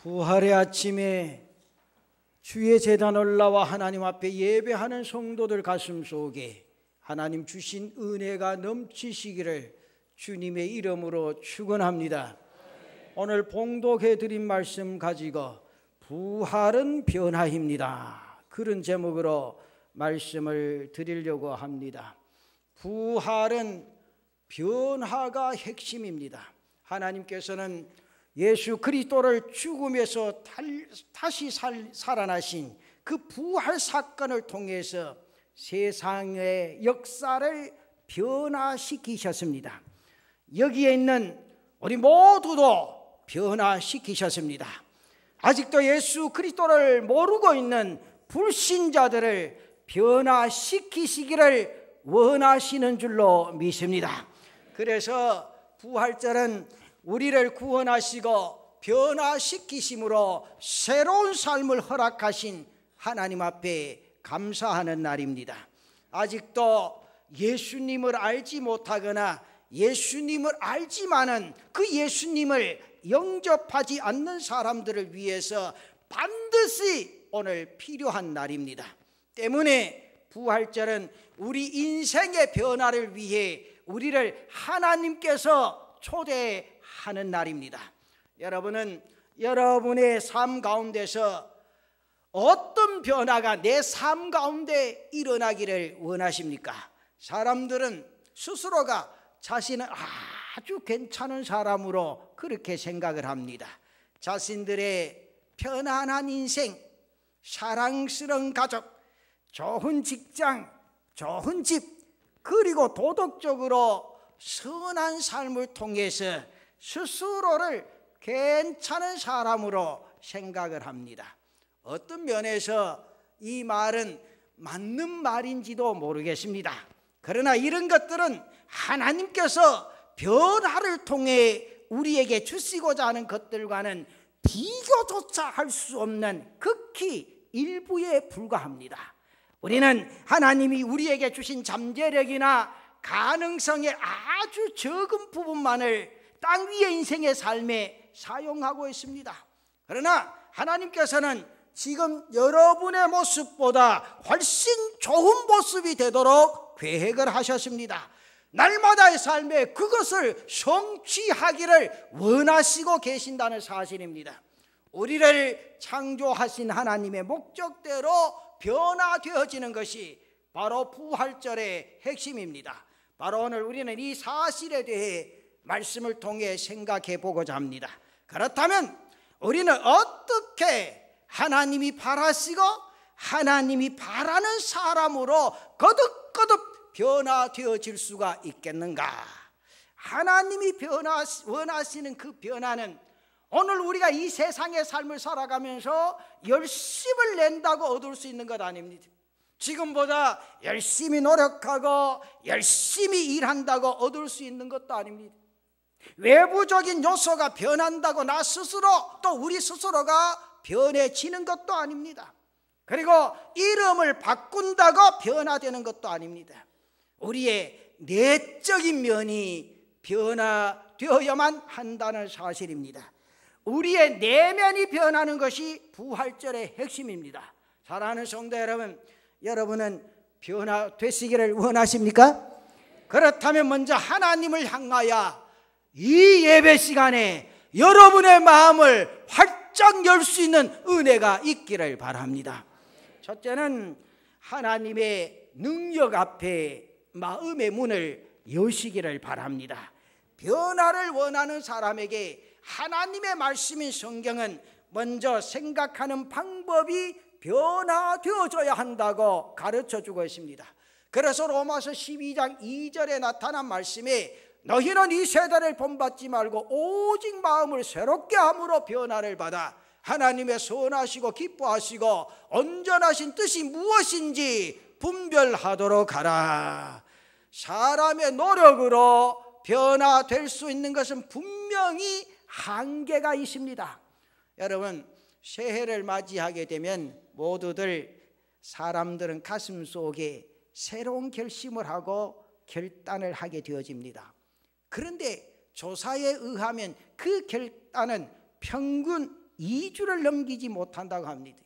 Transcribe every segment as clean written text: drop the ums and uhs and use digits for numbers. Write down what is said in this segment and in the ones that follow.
부활의 아침에 주의 제단 올라와 하나님 앞에 예배하는 성도들 가슴 속에 하나님 주신 은혜가 넘치시기를 주님의 이름으로 축원합니다. 오늘 봉독해 드린 말씀 가지고 부활은 변화입니다, 그런 제목으로 말씀을 드리려고 합니다. 부활은 변화가 핵심입니다. 하나님께서는 예수 그리스도를 죽음에서 다시 살아나신 그 부활 사건을 통해서 세상의 역사를 변화시키셨습니다. 여기에 있는 우리 모두도 변화시키셨습니다. 아직도 예수 그리스도를 모르고 있는 불신자들을 변화시키시기를 원하시는 줄로 믿습니다. 그래서 부활절은 우리를 구원하시고 변화시키심으로 새로운 삶을 허락하신 하나님 앞에 감사하는 날입니다. 아직도 예수님을 알지 못하거나 예수님을 알지만은 그 예수님을 영접하지 않는 사람들을 위해서 반드시 오늘 필요한 날입니다. 때문에 부활절은 우리 인생의 변화를 위해 우리를 하나님께서 초대하는 날입니다. 여러분은 여러분의 삶 가운데서 어떤 변화가 내 삶 가운데 일어나기를 원하십니까? 사람들은 스스로가 자신은 아주 괜찮은 사람으로 그렇게 생각을 합니다. 자신들의 편안한 인생, 사랑스러운 가족, 좋은 직장, 좋은 집, 그리고 도덕적으로 선한 삶을 통해서 스스로를 괜찮은 사람으로 생각을 합니다. 어떤 면에서 이 말은 맞는 말인지도 모르겠습니다. 그러나 이런 것들은 하나님께서 변화를 통해 우리에게 주시고자 하는 것들과는 비교조차 할 수 없는 극히 일부에 불과합니다. 우리는 하나님이 우리에게 주신 잠재력이나 가능성의 아주 적은 부분만을 땅 위의 인생의 삶에 사용하고 있습니다. 그러나 하나님께서는 지금 여러분의 모습보다 훨씬 좋은 모습이 되도록 계획을 하셨습니다. 날마다의 삶에 그것을 성취하기를 원하시고 계신다는 사실입니다. 우리를 창조하신 하나님의 목적대로 변화되어지는 것이 바로 부활절의 핵심입니다. 바로 오늘 우리는 이 사실에 대해 말씀을 통해 생각해 보고자 합니다. 그렇다면 우리는 어떻게 하나님이 바라시고 하나님이 바라는 사람으로 거듭거듭 변화되어질 수가 있겠는가? 하나님이 원하시는 그 변화는 오늘 우리가 이 세상의 삶을 살아가면서 열심을 낸다고 얻을 수 있는 것 아닙니다. 지금보다 열심히 노력하고 열심히 일한다고 얻을 수 있는 것도 아닙니다. 외부적인 요소가 변한다고 나 스스로 또 우리 스스로가 변해지는 것도 아닙니다. 그리고 이름을 바꾼다고 변화되는 것도 아닙니다. 우리의 내적인 면이 변화되어야만 한다는 사실입니다. 우리의 내면이 변하는 것이 부활절의 핵심입니다. 사랑하는 성도 여러분, 여러분은 변화되시기를 원하십니까? 그렇다면 먼저 하나님을 향하여 이 예배 시간에 여러분의 마음을 활짝 열 수 있는 은혜가 있기를 바랍니다. 첫째는 하나님의 능력 앞에 마음의 문을 여시기를 바랍니다. 변화를 원하는 사람에게 하나님의 말씀인 성경은 먼저 생각하는 방법이 변화되어져야 한다고 가르쳐주고 있습니다. 그래서 로마서 12장 2절에 나타난 말씀에 너희는 이 세대를 본받지 말고 오직 마음을 새롭게 함으로 변화를 받아 하나님의 선하시고 기뻐하시고 온전하신 뜻이 무엇인지 분별하도록 하라. 사람의 노력으로 변화될 수 있는 것은 분명히 한계가 있습니다. 여러분, 새해를 맞이하게 되면 모두들 사람들은 가슴 속에 새로운 결심을 하고 결단을 하게 되어집니다. 그런데 조사에 의하면 그 결단은 평균 2주를 넘기지 못한다고 합니다.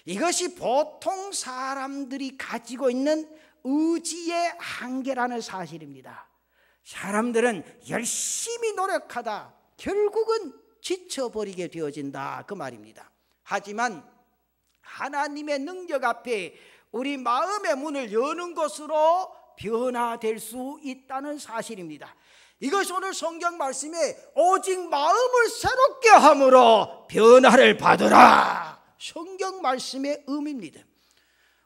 이것이 보통 사람들이 가지고 있는 의지의 한계라는 사실입니다. 사람들은 열심히 노력하다 결국은 지쳐버리게 되어진다, 그 말입니다. 하지만 하나님의 능력 앞에 우리 마음의 문을 여는 것으로 변화될 수 있다는 사실입니다. 이것이 오늘 성경 말씀에 오직 마음을 새롭게 함으로 변화를 받으라, 성경 말씀의 의미입니다.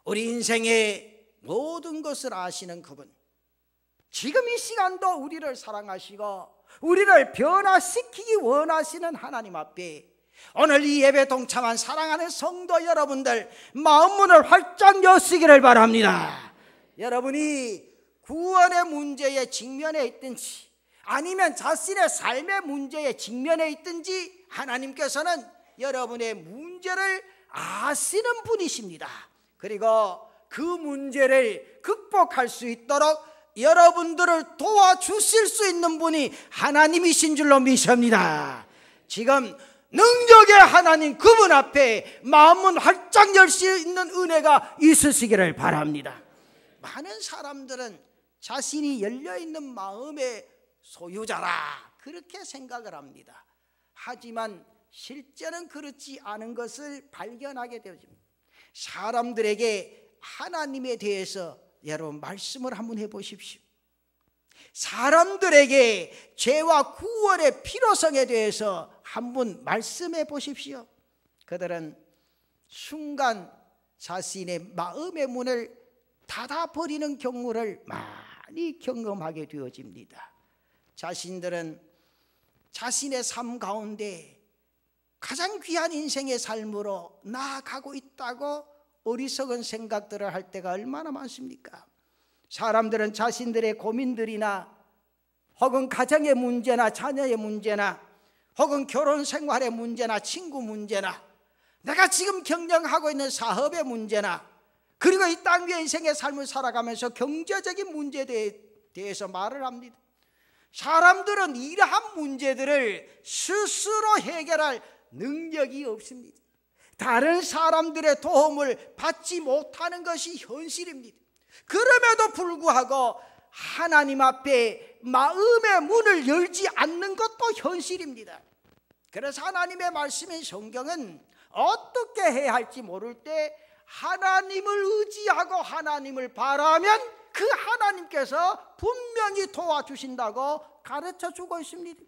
우리 인생의 모든 것을 아시는 그분, 지금 이 시간도 우리를 사랑하시고 우리를 변화시키기 원하시는 하나님 앞에 오늘 이 예배 동참한 사랑하는 성도 여러분들, 마음문을 활짝 여시기를 바랍니다. 여러분이 구원의 문제에 직면해 있든지 아니면 자신의 삶의 문제에 직면해 있든지 하나님께서는 여러분의 문제를 아시는 분이십니다. 그리고 그 문제를 극복할 수 있도록 여러분들을 도와주실 수 있는 분이 하나님이신 줄로 믿습니다. 지금 능력의 하나님 그분 앞에 마음은 활짝 열 수 있는 은혜가 있으시기를 바랍니다. 많은 사람들은 자신이 열려있는 마음의 소유자라 그렇게 생각을 합니다. 하지만 실제는 그렇지 않은 것을 발견하게 되어집니다. 사람들에게 하나님에 대해서 여러분 말씀을 한번 해보십시오. 사람들에게 죄와 구원의 필요성에 대해서 한번 말씀해 보십시오. 그들은 순간 자신의 마음의 문을 닫아버리는 경우를 많이 경험하게 되어집니다. 자신들은 자신의 삶 가운데 가장 귀한 인생의 삶으로 나아가고 있다고 어리석은 생각들을 할 때가 얼마나 많습니까? 사람들은 자신들의 고민들이나 혹은 가정의 문제나 자녀의 문제나 혹은 결혼 생활의 문제나 친구 문제나 내가 지금 경영하고 있는 사업의 문제나 그리고 이 땅 위에 인생의 삶을 살아가면서 경제적인 문제에 대해서 말을 합니다. 사람들은 이러한 문제들을 스스로 해결할 능력이 없습니다. 다른 사람들의 도움을 받지 못하는 것이 현실입니다. 그럼에도 불구하고 하나님 앞에 마음의 문을 열지 않는 것도 현실입니다. 그래서 하나님의 말씀인 성경은 어떻게 해야 할지 모를 때 하나님을 의지하고 하나님을 바라면 그 하나님께서 분명히 도와주신다고 가르쳐주고 있습니다.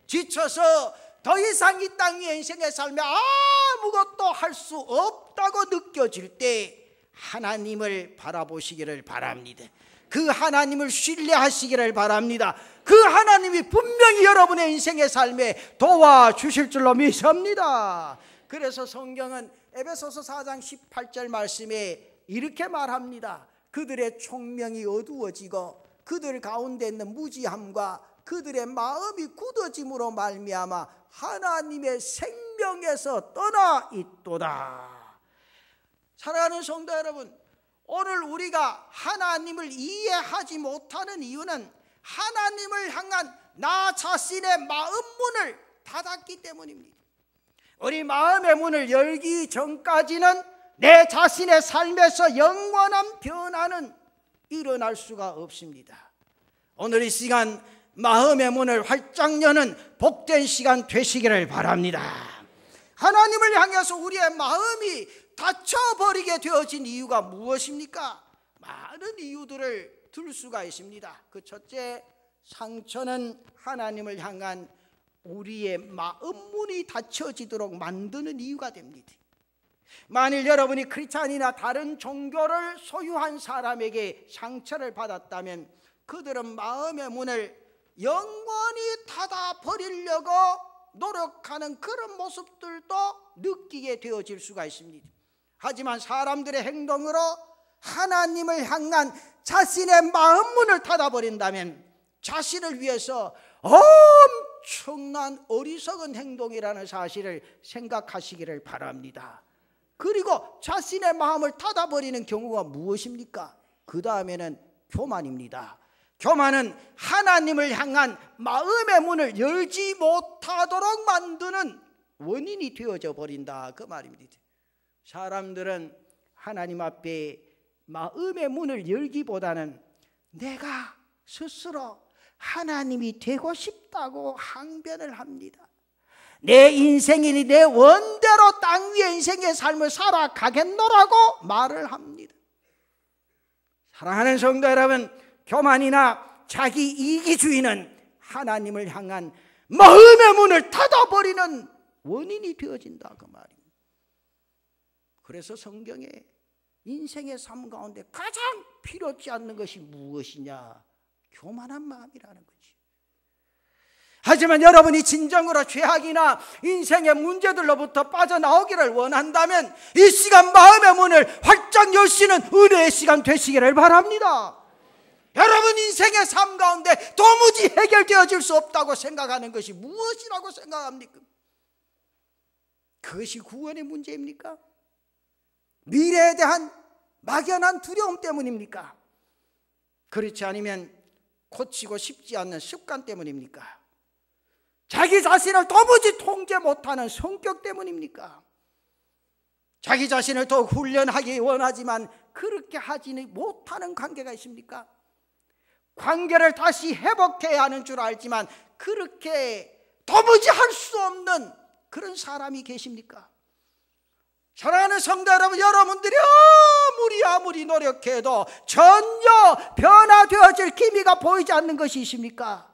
지쳐서 더 이상 이 땅 위의 인생의 삶에 아무것도 할 수 없다고 느껴질 때 하나님을 바라보시기를 바랍니다. 그 하나님을 신뢰하시기를 바랍니다. 그 하나님이 분명히 여러분의 인생의 삶에 도와주실 줄로 믿습니다. 그래서 성경은 에베소서 4장 18절 말씀에 이렇게 말합니다. 그들의 총명이 어두워지고 그들 가운데 있는 무지함과 그들의 마음이 굳어짐으로 말미암아 하나님의 생명에서 떠나 있도다. 사랑하는 성도 여러분, 오늘 우리가 하나님을 이해하지 못하는 이유는 하나님을 향한 나 자신의 마음 문을 닫았기 때문입니다. 우리 마음의 문을 열기 전까지는 내 자신의 삶에서 영원한 변화는 일어날 수가 없습니다. 오늘 이 시간 마음의 문을 활짝 여는 복된 시간 되시기를 바랍니다. 하나님을 향해서 우리의 마음이 닫혀버리게 되어진 이유가 무엇입니까? 많은 이유들을 들 수가 있습니다. 그 첫째, 상처는 하나님을 향한 우리의 마음 문이 닫혀지도록 만드는 이유가 됩니다. 만일 여러분이 크리스찬이나 다른 종교를 소유한 사람에게 상처를 받았다면 그들은 마음의 문을 영원히 닫아버리려고 노력하는 그런 모습들도 느끼게 되어질 수가 있습니다. 하지만 사람들의 행동으로 하나님을 향한 자신의 마음 문을 닫아버린다면 자신을 위해서 엄청난 어리석은 행동이라는 사실을 생각하시기를 바랍니다. 그리고 자신의 마음을 닫아버리는 경우가 무엇입니까? 그 다음에는 교만입니다. 교만은 하나님을 향한 마음의 문을 열지 못하도록 만드는 원인이 되어져 버린다 그 말입니다. 사람들은 하나님 앞에 마음의 문을 열기보다는 내가 스스로 하나님이 되고 싶다고 항변을 합니다. 내 인생이니 내 원대로 땅 위의 인생의 삶을 살아가겠노라고 말을 합니다. 사랑하는 성도 여러분, 교만이나 자기 이기주의는 하나님을 향한 마음의 문을 닫아버리는 원인이 되어진다 그 말입니다. 그래서 성경에 인생의 삶 가운데 가장 필요치 않는 것이 무엇이냐? 교만한 마음이라는 거지. 하지만 여러분이 진정으로 죄악이나 인생의 문제들로부터 빠져나오기를 원한다면 이 시간 마음의 문을 활짝 여시는 은혜의 시간 되시기를 바랍니다. 여러분 인생의 삶 가운데 도무지 해결되어질 수 없다고 생각하는 것이 무엇이라고 생각합니까? 그것이 구원의 문제입니까? 미래에 대한 막연한 두려움 때문입니까? 그렇지 않으면 고치고 싶지 않는 습관 때문입니까? 자기 자신을 도무지 통제 못하는 성격 때문입니까? 자기 자신을 더욱 훈련하기 원하지만 그렇게 하지는 못하는 관계가 있습니까? 관계를 다시 회복해야 하는 줄 알지만 그렇게 도무지 할 수 없는 그런 사람이 계십니까? 사랑하는 성도 여러분, 여러분들이 아무리 노력해도 전혀 변화되어질 기미가 보이지 않는 것이 있습니까?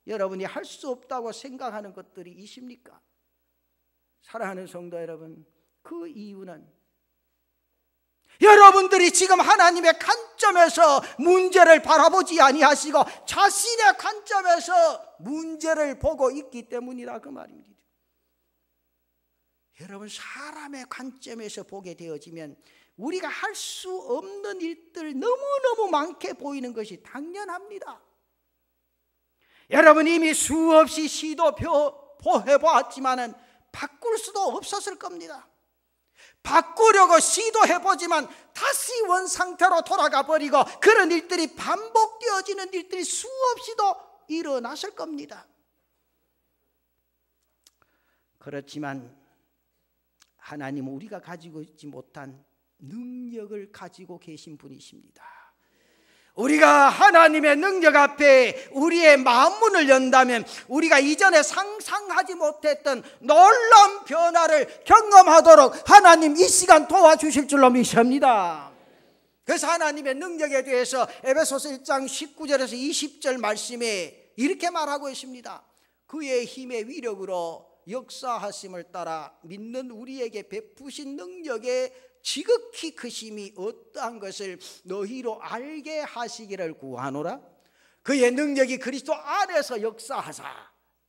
여러분이 할 수 없다고 생각하는 것들이 있습니까? 사랑하는 성도 여러분, 그 이유는 여러분들이 지금 하나님의 관점에서 문제를 바라보지 아니하시고 자신의 관점에서 문제를 보고 있기 때문이라 그 말입니다. 여러분, 사람의 관점에서 보게 되어지면 우리가 할 수 없는 일들 너무너무 많게 보이는 것이 당연합니다. 여러분 이미 수없이 시도해보았지만 바꿀 수도 없었을 겁니다. 바꾸려고 시도해보지만 다시 원상태로 돌아가 버리고 그런 일들이 반복되어지는 일들이 수없이도 일어났을 겁니다. 그렇지만 하나님은 우리가 가지고 있지 못한 능력을 가지고 계신 분이십니다. 우리가 하나님의 능력 앞에 우리의 마음문을 연다면 우리가 이전에 상상하지 못했던 놀라운 변화를 경험하도록 하나님 이 시간 도와주실 줄로 믿습니다. 그래서 하나님의 능력에 대해서 에베소서 1장 19절에서 20절 말씀에 이렇게 말하고 있습니다. 그의 힘의 위력으로 역사하심을 따라 믿는 우리에게 베푸신 능력의 지극히 크심이 어떠한 것을 너희로 알게 하시기를 구하노라. 그의 능력이 그리스도 안에서 역사하사,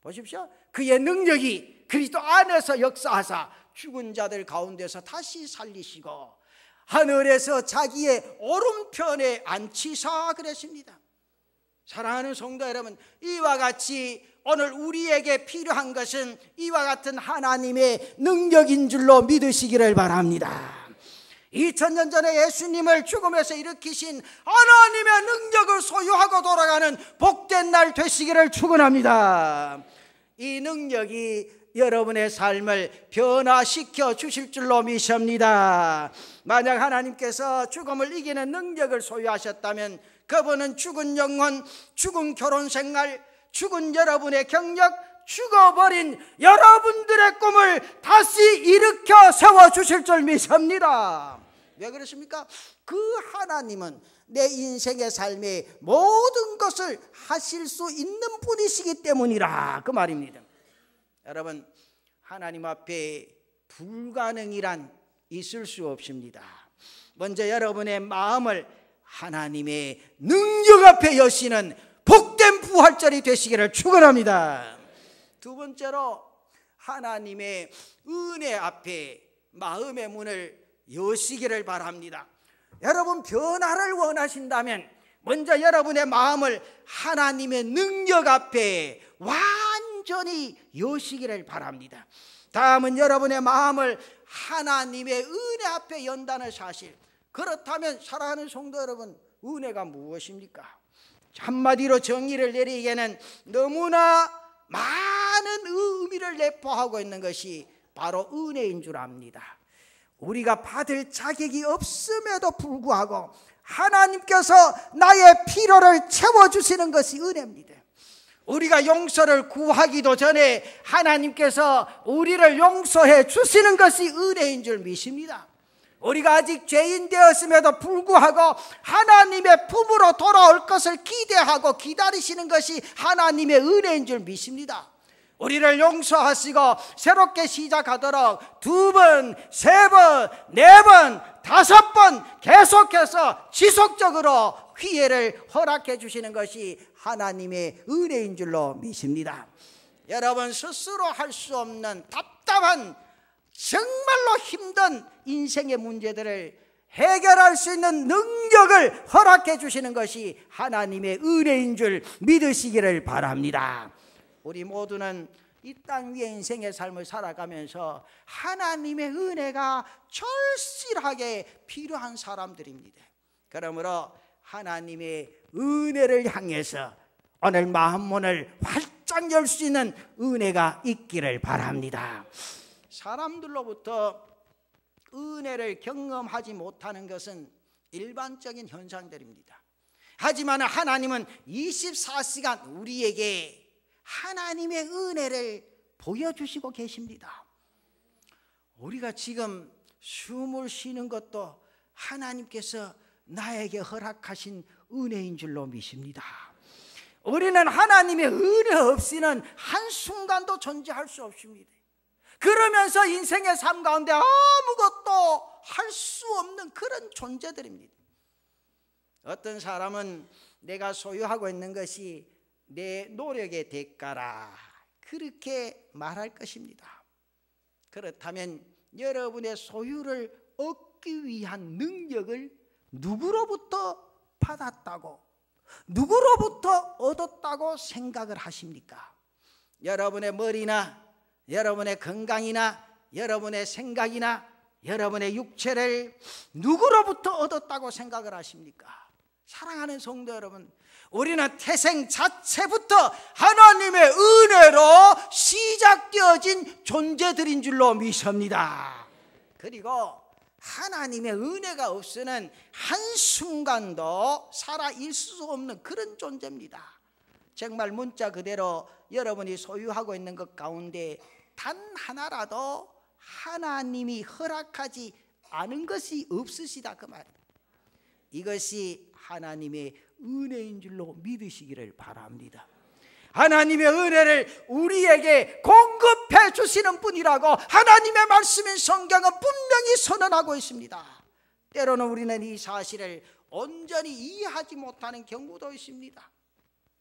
보십시오, 그의 능력이 그리스도 안에서 역사하사 죽은 자들 가운데서 다시 살리시고 하늘에서 자기의 오른편에 앉히사 그랬습니다. 사랑하는 성도 여러분, 이와 같이 오늘 우리에게 필요한 것은 이와 같은 하나님의 능력인 줄로 믿으시기를 바랍니다. 2000년 전에 예수님을 죽음에서 일으키신 하나님의 능력을 소유하고 돌아가는 복된 날 되시기를 축원합니다. 이 능력이 여러분의 삶을 변화시켜 주실 줄로 믿습니다. 만약 하나님께서 죽음을 이기는 능력을 소유하셨다면 그분은 죽은 영혼, 죽은 결혼생활, 죽은 여러분의 경력, 죽어버린 여러분들의 꿈을 다시 일으켜 세워주실 줄 믿습니다. 왜 그렇습니까? 그 하나님은 내 인생의 삶에 모든 것을 하실 수 있는 분이시기 때문이라 그 말입니다. 여러분, 하나님 앞에 불가능이란 있을 수 없습니다. 먼저 여러분의 마음을 하나님의 능력 앞에 여시는 복된 부활절이 되시기를 축원합니다. 두 번째로 하나님의 은혜 앞에 마음의 문을 여시기를 바랍니다. 여러분 변화를 원하신다면 먼저 여러분의 마음을 하나님의 능력 앞에 완전히 여시기를 바랍니다. 다음은 여러분의 마음을 하나님의 은혜 앞에 연다는 사실. 그렇다면 사랑하는 성도 여러분, 은혜가 무엇입니까? 한마디로 정의를 내리기에는 너무나 많은 의미를 내포하고 있는 것이 바로 은혜인 줄 압니다. 우리가 받을 자격이 없음에도 불구하고 하나님께서 나의 필요를 채워주시는 것이 은혜입니다. 우리가 용서를 구하기도 전에 하나님께서 우리를 용서해 주시는 것이 은혜인 줄 믿습니다. 우리가 아직 죄인 되었음에도 불구하고 하나님의 품으로 돌아올 것을 기대하고 기다리시는 것이 하나님의 은혜인 줄 믿습니다. 우리를 용서하시고 새롭게 시작하도록 2번, 3번, 4번, 5번 계속해서 지속적으로 기회를 허락해 주시는 것이 하나님의 은혜인 줄로 믿습니다. 여러분, 스스로 할 수 없는 답답한 정말로 힘든 인생의 문제들을 해결할 수 있는 능력을 허락해 주시는 것이 하나님의 은혜인 줄 믿으시기를 바랍니다. 우리 모두는 이 땅 위에 인생의 삶을 살아가면서 하나님의 은혜가 절실하게 필요한 사람들입니다. 그러므로 하나님의 은혜를 향해서 오늘 마음문을 활짝 열 수 있는 은혜가 있기를 바랍니다. 사람들로부터 은혜를 경험하지 못하는 것은 일반적인 현상들입니다. 하지만 하나님은 24시간 우리에게 하나님의 은혜를 보여주시고 계십니다. 우리가 지금 숨을 쉬는 것도 하나님께서 나에게 허락하신 은혜인 줄로 믿습니다. 우리는 하나님의 은혜 없이는 한순간도 존재할 수 없습니다. 그러면서 인생의 삶 가운데 아무것도 할 수 없는 그런 존재들입니다. 어떤 사람은 내가 소유하고 있는 것이 내 노력의 대가라 그렇게 말할 것입니다. 그렇다면 여러분의 소유를 얻기 위한 능력을 누구로부터 받았다고, 누구로부터 얻었다고 생각을 하십니까? 여러분의 머리나 여러분의 건강이나 여러분의 생각이나 여러분의 육체를 누구로부터 얻었다고 생각을 하십니까? 사랑하는 성도 여러분, 우리는 태생 자체부터 하나님의 은혜로 시작되어진 존재들인 줄로 믿습니다. 그리고 하나님의 은혜가 없이는 한순간도 살아있을 수 없는 그런 존재입니다. 정말 문자 그대로 여러분이 소유하고 있는 것 가운데 단 하나라도 하나님이 허락하지 않은 것이 없으시다 그 말입니다. 이것이 하나님의 은혜인 줄로 믿으시기를 바랍니다. 하나님의 은혜를 우리에게 공급해 주시는 분이라고 하나님의 말씀인 성경은 분명히 선언하고 있습니다. 때로는 우리는 이 사실을 온전히 이해하지 못하는 경우도 있습니다.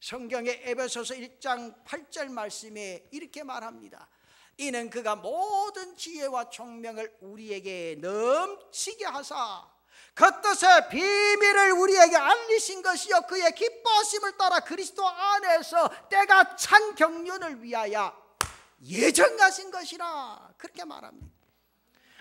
성경의 에베소서 1장 8절 말씀에 이렇게 말합니다. 이는 그가 모든 지혜와 총명을 우리에게 넘치게 하사 그 뜻의 비밀을 우리에게 알리신 것이요 그의 기뻐하심을 따라 그리스도 안에서 때가 찬 경륜을 위하여 예정하신 것이라 그렇게 말합니다.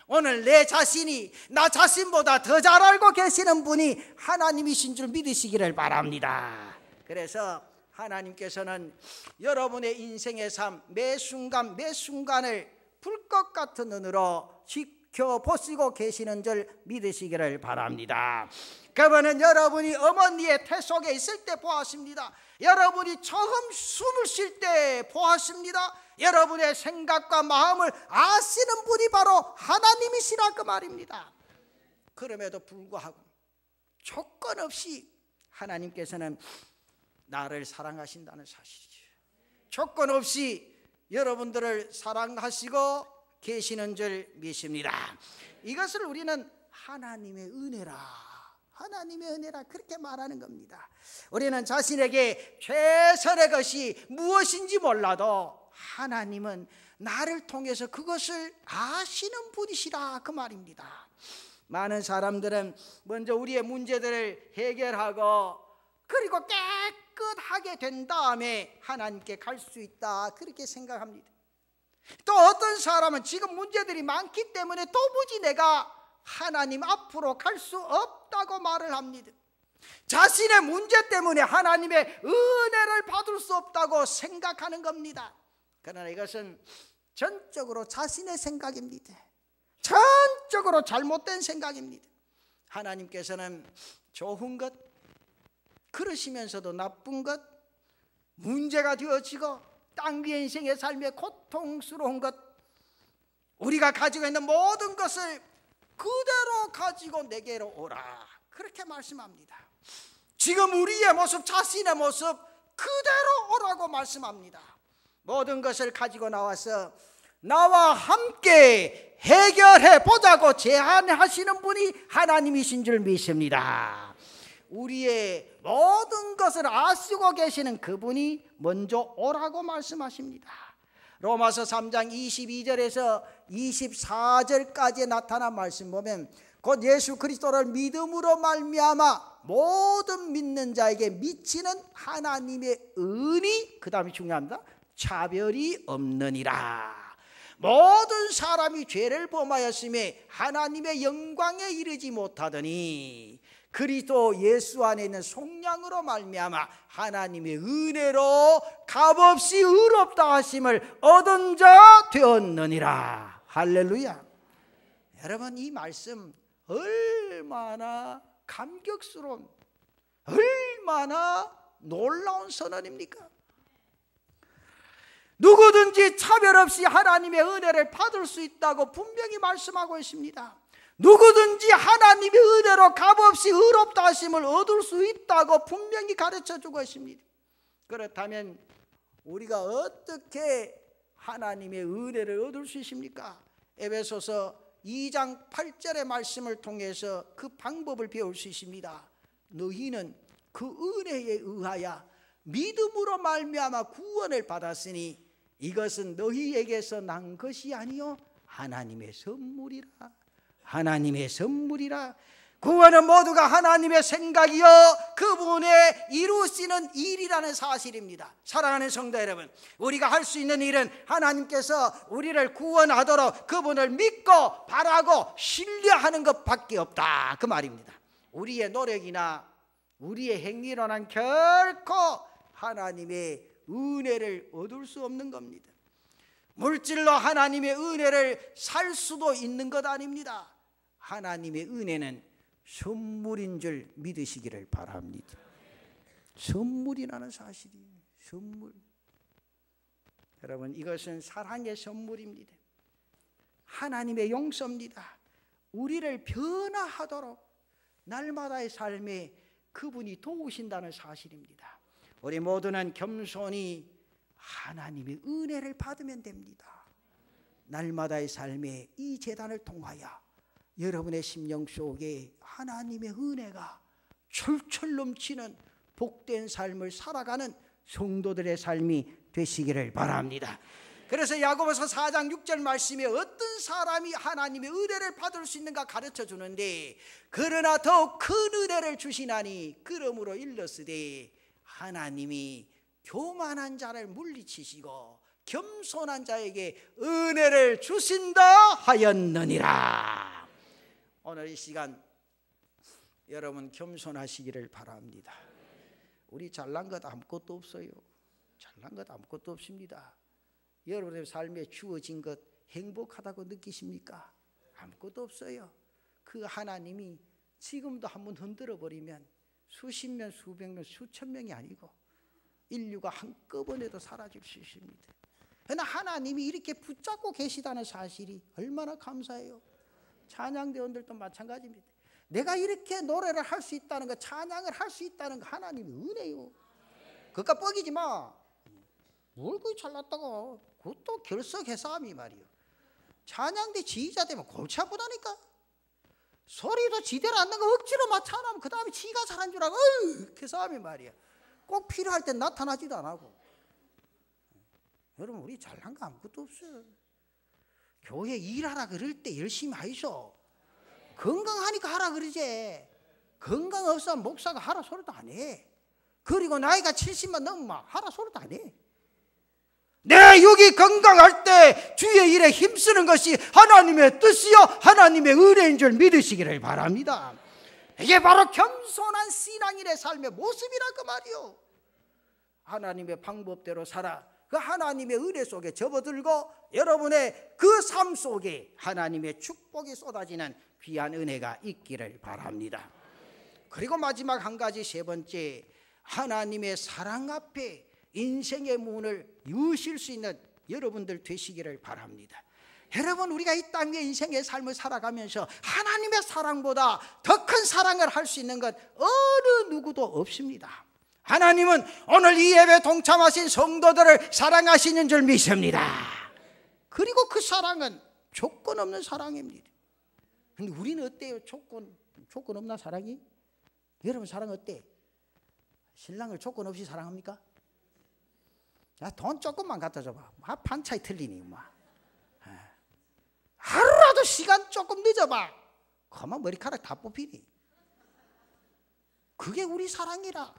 오늘 내 자신이 나 자신보다 더 잘 알고 계시는 분이 하나님이신 줄 믿으시기를 바랍니다. 그래서 하나님께서는 여러분의 인생의 삶 매 순간 매 순간을 불꽃 같은 눈으로 지켜보시고 계시는 줄 믿으시기를 바랍니다. 그분은 여러분이 어머니의 태 속에 있을 때 보았습니다. 여러분이 처음 숨을 쉴 때 보았습니다. 여러분의 생각과 마음을 아시는 분이 바로 하나님이시라 그 말입니다. 그럼에도 불구하고 조건 없이 하나님께서는 나를 사랑하신다는 사실이죠. 조건 없이 여러분들을 사랑하시고 계시는 줄 믿습니다. 이것을 우리는 하나님의 은혜라, 하나님의 은혜라 그렇게 말하는 겁니다. 우리는 자신에게 최선의 것이 무엇인지 몰라도 하나님은 나를 통해서 그것을 아시는 분이시라 그 말입니다. 많은 사람들은 먼저 우리의 문제들을 해결하고 그리고 깨끗하게 된 다음에 하나님께 갈 수 있다 그렇게 생각합니다. 또 어떤 사람은 지금 문제들이 많기 때문에 도무지 내가 하나님 앞으로 갈 수 없다고 말을 합니다. 자신의 문제 때문에 하나님의 은혜를 받을 수 없다고 생각하는 겁니다. 그러나 이것은 전적으로 자신의 생각입니다. 전적으로 잘못된 생각입니다. 하나님께서는 좋은 것, 그러시면서도 나쁜 것, 문제가 되어지고 땅 위의 인생의 삶에 고통스러운 것, 우리가 가지고 있는 모든 것을 그대로 가지고 내게로 오라, 그렇게 말씀합니다. 지금 우리의 모습, 자신의 모습 그대로 오라고 말씀합니다. 모든 것을 가지고 나와서 나와 함께 해결해 보자고 제안하시는 분이 하나님이신 줄 믿습니다. 우리의 모든 것을 아시고 계시는 그분이 먼저 오라고 말씀하십니다. 로마서 3장 22절에서 24절까지 나타난 말씀 보면 곧 예수 그리스도를 믿음으로 말미암아 모든 믿는 자에게 미치는 하나님의 은이, 그 다음에 중요합니다, 차별이 없느니라. 모든 사람이 죄를 범하였음에 하나님의 영광에 이르지 못하더니 그리스도 예수 안에 있는 속량으로 말미암아 하나님의 은혜로 값없이 의롭다 하심을 얻은 자 되었느니라. 할렐루야. 여러분, 이 말씀 얼마나 감격스러운, 얼마나 놀라운 선언입니까? 누구든지 차별 없이 하나님의 은혜를 받을 수 있다고 분명히 말씀하고 있습니다. 누구든지 하나님의 은혜로 값없이 의롭다 하심을 얻을 수 있다고 분명히 가르쳐주고 있습니다. 그렇다면 우리가 어떻게 하나님의 은혜를 얻을 수 있습니까? 에베소서 2장 8절의 말씀을 통해서 그 방법을 배울 수 있습니다. 너희는 그 은혜에 의하여 믿음으로 말미암아 구원을 받았으니 이것은 너희에게서 난 것이 아니요 하나님의 선물이라. 하나님의 선물이라. 구원은 모두가 하나님의 생각이요 그분의 이루시는 일이라는 사실입니다. 사랑하는 성도 여러분, 우리가 할 수 있는 일은 하나님께서 우리를 구원하도록 그분을 믿고 바라고 신뢰하는 것밖에 없다, 그 말입니다. 우리의 노력이나 우리의 행위로는 결코 하나님의 은혜를 얻을 수 없는 겁니다. 물질로 하나님의 은혜를 살 수도 있는 것 아닙니다. 하나님의 은혜는 선물인 줄 믿으시기를 바랍니다. 선물이라는 사실이에요. 선물. 여러분, 이것은 사랑의 선물입니다. 하나님의 용서입니다. 우리를 변화하도록 날마다의 삶에 그분이 도우신다는 사실입니다. 우리 모두는 겸손히 하나님의 은혜를 받으면 됩니다. 날마다의 삶에 이 제단을 통하여 여러분의 심령 속에 하나님의 은혜가 철철 넘치는 복된 삶을 살아가는 성도들의 삶이 되시기를 바랍니다. 그래서 야고보서 4장 6절 말씀에 어떤 사람이 하나님의 은혜를 받을 수 있는가 가르쳐 주는데, 그러나 더욱 큰 은혜를 주시나니 그러므로 일렀으되 하나님이 교만한 자를 물리치시고 겸손한 자에게 은혜를 주신다 하였느니라. 오늘 이 시간 여러분 겸손하시기를 바랍니다. 우리 잘난 것 아무것도 없어요. 잘난 것 아무것도 없습니다. 여러분의 삶에 주어진 것 행복하다고 느끼십니까? 아무것도 없어요. 그 하나님이 지금도 한번 흔들어 버리면 수십 명, 수백 명, 수천 명이 아니고 인류가 한꺼번에도 사라질 수 있습니다. 그러나 하나님이 이렇게 붙잡고 계시다는 사실이 얼마나 감사해요. 찬양대원들도 마찬가지입니다. 내가 이렇게 노래를 할 수 있다는 거, 찬양을 할 수 있다는 거 하나님의 은혜요. 그러니까 뻐기지 마. 뭘 그리 잘났다고. 그것도 결석해싸움이 말이요. 찬양대 지휘자 되면 골치 아프다니까. 소리도 지대로 안 나고 억지로 막 찬하면 그 다음에 지가 잘한 줄 알고 그 싸움이 말이야. 꼭 필요할 땐 나타나지도 안 하고. 여러분, 우리 잘난 거 아무것도 없어요. 교회 일하라 그럴 때 열심히 하이소. 건강하니까 하라 그러지. 건강 없으면 목사가 하라 소리도 안 해. 그리고 나이가 70만 넘으면 하라 소리도 안 해. 내 육이 건강할 때 주의 일에 힘쓰는 것이 하나님의 뜻이요 하나님의 은혜인 줄 믿으시기를 바랍니다. 이게 바로 겸손한 신앙인의 삶의 모습이라 그 말이요. 하나님의 방법대로 살아 그 하나님의 은혜 속에 접어들고 여러분의 그 삶 속에 하나님의 축복이 쏟아지는 귀한 은혜가 있기를 바랍니다. 그리고 마지막 한 가지, 세 번째, 하나님의 사랑 앞에 인생의 문을 여실 수 있는 여러분들 되시기를 바랍니다. 여러분, 우리가 이 땅에 인생의 삶을 살아가면서 하나님의 사랑보다 더 큰 사랑을 할 수 있는 것 어느 누구도 없습니다. 하나님은 오늘 이 예배 동참하신 성도들을 사랑하시는 줄 믿습니다. 그리고 그 사랑은 조건 없는 사랑입니다. 근데 우리는 어때요? 조건 없는 사랑이? 여러분 사랑 어때? 신랑을 조건 없이 사랑합니까? 야, 돈 조금만 갖다 줘봐. 반차이 틀리니 막. 하루라도 시간 조금 늦어봐. 그만 머리카락 다 뽑히니. 그게 우리 사랑이라.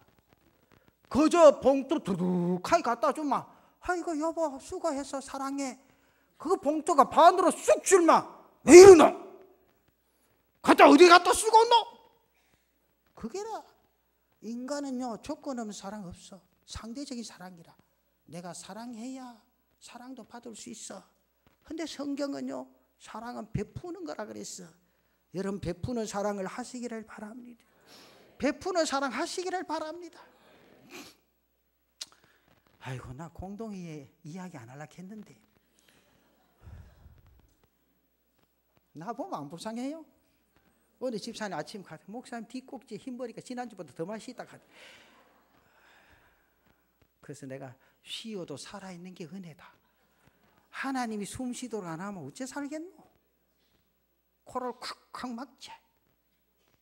그저 봉투 두둑하게 갖다 주마. 아이고 여보 수고해서 사랑해. 그거 봉투가 반으로 쑥 줄마. 왜 이러노? 갖다 어디 갖다 쓰고 온노? 그게라. 인간은요 조건 없는 사랑 없어. 상대적인 사랑이라. 내가 사랑해야 사랑도 받을 수 있어. 근데 성경은요 사랑은 베푸는 거라 그랬어. 여러분 베푸는 사랑을 하시기를 바랍니다. 베푸는 사랑 하시기를 바랍니다. 아이고 나 공동회에 이야기 안 하려고 했는데 나 보면 안 불쌍해요? 오늘 집사님 아침 가서 목사님 뒷꼭지에 힘 버리니까 지난주보다 더 맛있다 가지고. 그래서 내가 쉬어도 살아있는 게 은혜다. 하나님이 숨 쉬도록 안 하면 어째 살겠노? 코를 콱콱 막지.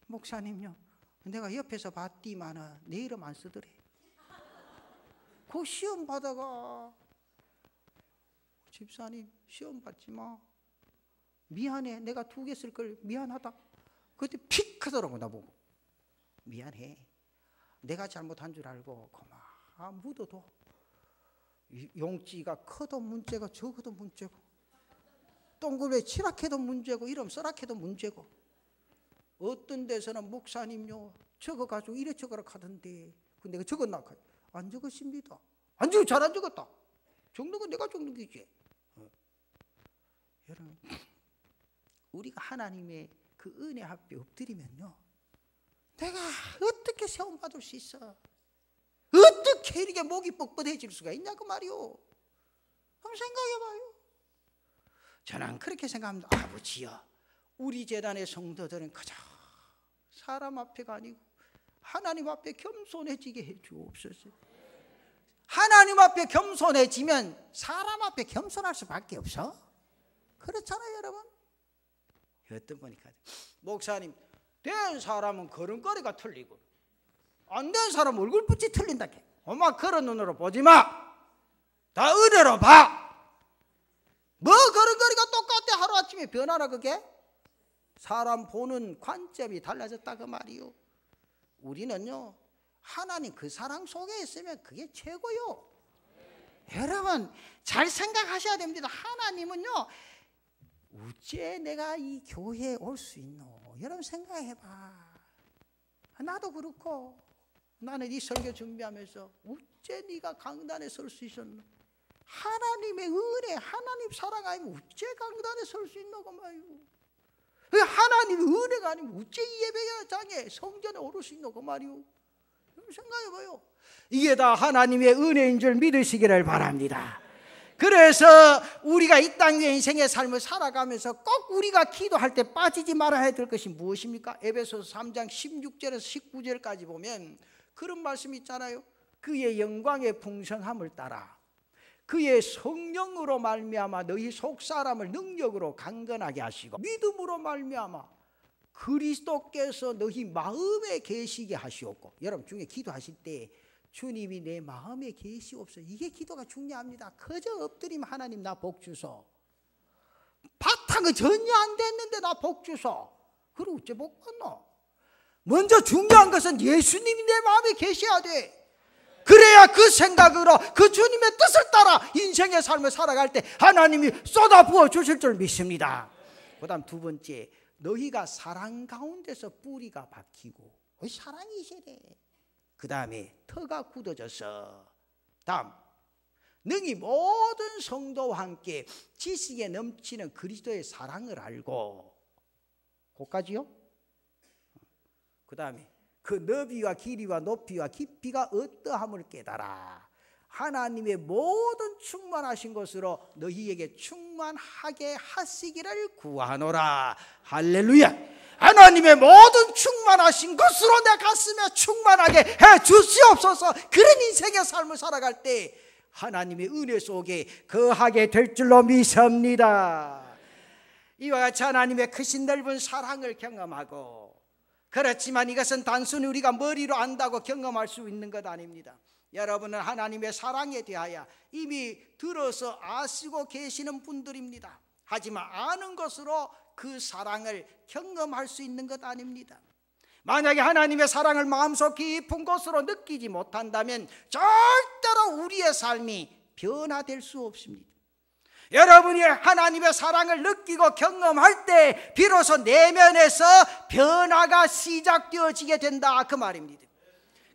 목사님요 내가 옆에서 봤디만은 내 이름 안 쓰더래. 그 시험 받아가 집사님 시험 받지 마. 미안해. 내가 2개 쓸 걸 미안하다. 그때 픽 하더라고 나보고. 미안해. 내가 잘못한 줄 알고 고마 묻어도 용지가 커도 문제고 적어도 문제고 동그랗게 칠하게도 문제고 이름 써라해도 문제고 어떤 데서는 목사님요 적어가지고 이래 적으라 하던데 근데 내가 적었나? 안 적었습니다. 안 적어 잘 안 적었다. 적는 건 내가 적는 거지. 여러분 우리가 하나님의 그 은혜 앞에 엎드리면요 내가 어떻게 세움 받을 수 있어? 어떻게 이렇게 목이 뻣뻣해질 수가 있냐고 말이요. 한번 생각해봐요. 저는 그렇게 생각합니다. 아버지여 우리 재단의 성도들은 그저 사람 앞에가 아니고 하나님 앞에 겸손해지게 해주옵소서. 하나님 앞에 겸손해지면 사람 앞에 겸손할 수밖에 없어. 그렇잖아요 여러분. 어떤 분이니까 목사님 된 사람은 걸음걸이가 틀리고 안 된 사람 얼굴빛이 틀린다. 엄마 그런 눈으로 보지 마. 다 은혜로 봐. 뭐 걸음걸이가 똑같아 하루아침에 변하나 그게? 사람 보는 관점이 달라졌다 그 말이요. 우리는요 하나님 그 사랑 속에 있으면 그게 최고요. 여러분 잘 생각하셔야 됩니다. 하나님은요 어째 내가 이 교회에 올 수 있노? 여러분 생각해봐. 나도 그렇고 나는 이 설교 준비하면서 어째 네가 강단에 설 수 있었노? 하나님의 은혜, 하나님 사랑 아니면 어째 강단에 설 수 있노? 그 말이요. 하나님의 은혜가 아니면 어째 이 예배장에 성전에 오를 수 있노? 그 말이요. 생각해봐요. 이게 다 하나님의 은혜인 줄 믿으시기를 바랍니다. 그래서 우리가 이 땅 위에 인생의 삶을 살아가면서 꼭 우리가 기도할 때 빠지지 말아야 될 것이 무엇입니까? 에베소서 3장 16절에서 19절까지 보면 그런 말씀이 있잖아요. 그의 영광의 풍성함을 따라 그의 성령으로 말미암아 너희 속사람을 능력으로 강건하게 하시고 믿음으로 말미암아 그리스도께서 너희 마음에 계시게 하시옵고. 여러분 중에 기도하실 때 주님이 내 마음에 계시옵소서. 이게 기도가 중요합니다. 그저 엎드리면 하나님 나 복 주소. 바탕은 전혀 안 됐는데 나 복 주소. 그럼 어째 복 받노? 먼저 중요한 것은 예수님이 내 마음에 계셔야 돼. 그래야 그 생각으로 그 주님의 뜻을 따라 인생의 삶을 살아갈 때 하나님이 쏟아 부어 주실 줄 믿습니다. 그 다음 두 번째, 너희가 사랑 가운데서 뿌리가 박히고 사랑이 있어야 돼. 그 다음에 터가 굳어져서 다음 능히 모든 성도와 함께 지식에 넘치는 그리스도의 사랑을 알고, 그까지요? 그 다음에 그 너비와 길이와 높이와 깊이가 어떠함을 깨달아 하나님의 모든 충만하신 것으로 너희에게 충만하게 하시기를 구하노라. 할렐루야. 하나님의 모든 충만하신 것으로 내 가슴에 충만하게 해 주시옵소서. 그런 인생의 삶을 살아갈 때 하나님의 은혜 속에 거하게 될 줄로 믿습니다. 이와 같이 하나님의 크신 넓은 사랑을 경험하고, 그렇지만 이것은 단순히 우리가 머리로 안다고 경험할 수 있는 것 아닙니다. 여러분은 하나님의 사랑에 대하여 이미 들어서 아시고 계시는 분들입니다. 하지만 아는 것으로 그 사랑을 경험할 수 있는 것 아닙니다. 만약에 하나님의 사랑을 마음속 깊은 곳으로 느끼지 못한다면 절대로 우리의 삶이 변화될 수 없습니다. 여러분이 하나님의 사랑을 느끼고 경험할 때 비로소 내면에서 변화가 시작되어지게 된다, 그 말입니다.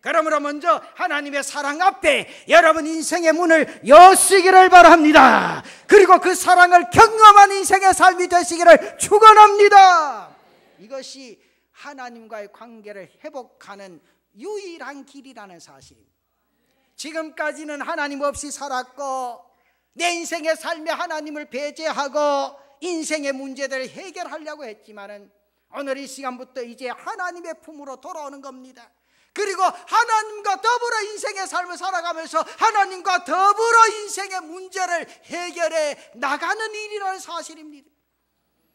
그러므로 먼저 하나님의 사랑 앞에 여러분 인생의 문을 여시기를 바랍니다. 그리고 그 사랑을 경험한 인생의 삶이 되시기를 축원합니다. 이것이 하나님과의 관계를 회복하는 유일한 길이라는 사실입니다. 지금까지는 하나님 없이 살았고 내 인생의 삶에 하나님을 배제하고 인생의 문제들을 해결하려고 했지만은 오늘 이 시간부터 이제 하나님의 품으로 돌아오는 겁니다. 그리고 하나님과 더불어 인생의 삶을 살아가면서 하나님과 더불어 인생의 문제를 해결해 나가는 일이라는 사실입니다.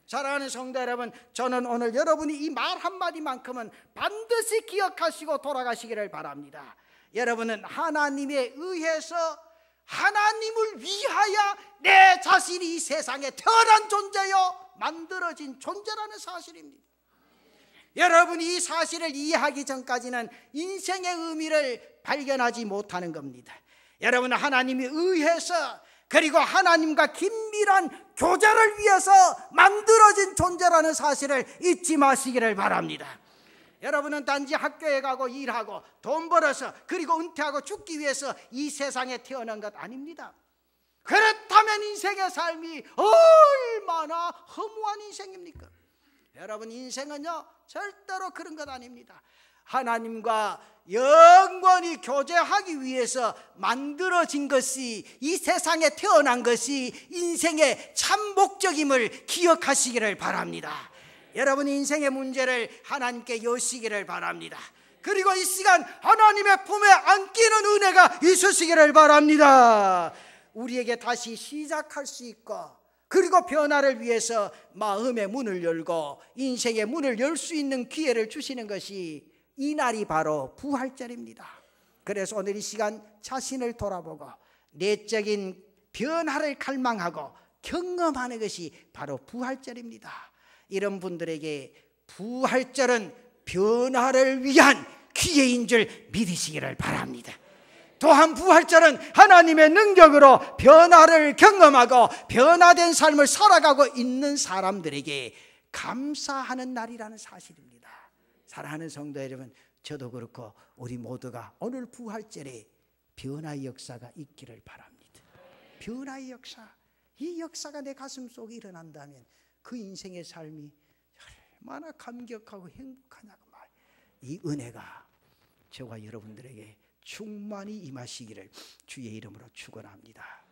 사랑하는 성도 여러분, 저는 오늘 여러분이 이 말 한마디만큼은 반드시 기억하시고 돌아가시기를 바랍니다. 여러분은 하나님에 의해서 하나님을 위하여 내 자신이 이 세상에 태어난 존재요 만들어진 존재라는 사실입니다. 여러분이 이 사실을 이해하기 전까지는 인생의 의미를 발견하지 못하는 겁니다. 여러분은 하나님에 의해서 그리고 하나님과 긴밀한 교제를 위해서 만들어진 존재라는 사실을 잊지 마시기를 바랍니다. 여러분은 단지 학교에 가고 일하고 돈 벌어서 그리고 은퇴하고 죽기 위해서 이 세상에 태어난 것 아닙니다. 그렇다면 인생의 삶이 얼마나 허무한 인생입니까? 여러분, 인생은요 절대로 그런 것 아닙니다. 하나님과 영원히 교제하기 위해서 만들어진 것이, 이 세상에 태어난 것이 인생의 참 목적임을 기억하시기를 바랍니다. 여러분 인생의 문제를 하나님께 여시기를 바랍니다. 그리고 이 시간 하나님의 품에 안기는 은혜가 있으시기를 바랍니다. 우리에게 다시 시작할 수 있고 그리고 변화를 위해서 마음의 문을 열고 인생의 문을 열 수 있는 기회를 주시는 것이 이 날이 바로 부활절입니다. 그래서 오늘 이 시간 자신을 돌아보고 내적인 변화를 갈망하고 경험하는 것이 바로 부활절입니다. 이런 분들에게 부활절은 변화를 위한 기회인 줄 믿으시기를 바랍니다. 또한 부활절은 하나님의 능력으로 변화를 경험하고 변화된 삶을 살아가고 있는 사람들에게 감사하는 날이라는 사실입니다. 사랑하는 성도 여러분, 저도 그렇고 우리 모두가 오늘 부활절에 변화의 역사가 있기를 바랍니다. 변화의 역사, 이 역사가 내 가슴 속에 일어난다면 그 인생의 삶이 얼마나 감격하고 행복하냐고 말. 이 은혜가 저와 여러분들에게 충만히 임하시기를 주의 이름으로 축원합니다.